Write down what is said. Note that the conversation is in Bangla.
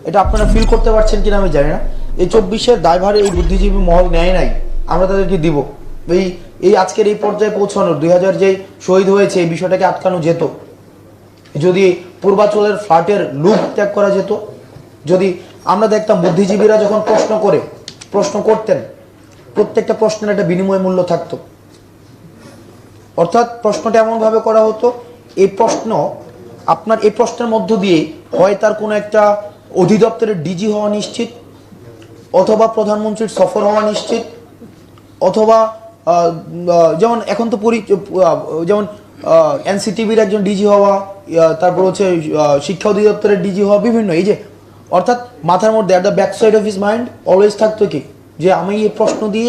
এটা আপনারা ফিল করতে পারছেন কিনা আমি জানি না। এই 24-এর দায়ভার এই বুদ্ধিজীবী মহল নেয় নাই, আমরা তাদেরকে দিব। এই আজকের এই পর্যায়ে পৌঁছানোর 2000 যে শহীদ হয়েছে এই বিষয়টাকে আটকানো যেত, যদি পূর্বাচলের ফ্ল্যাটের লুপ ত্যাগ করা যেত, যদি আমরা দেখতাম বুদ্ধিজীবীরা যখন প্রশ্ন করতেন প্রত্যেকটা প্রশ্নের একটা বিনিময় মূল্য থাকতো। অর্থাৎ প্রশ্নটা এমনভাবে করা হতো, এই প্রশ্নের মধ্য দিয়ে হয় তার কোনো একটা অধিদপ্তরের ডিজি হওয়া নিশ্চিত, অথবা প্রধানমন্ত্রীর সফর হওয়া নিশ্চিত, অথবা যেমন এখন তো যেমন এনসিটিভির একজন ডিজি হওয়া, তারপর হচ্ছে শিক্ষা অধিদপ্তরের ডিজি হওয়া, বিভিন্ন এই যে অর্থাৎ মাথার মধ্যে at the back side of his mind always থাকতো কি যে আমি এই প্রশ্ন দিয়ে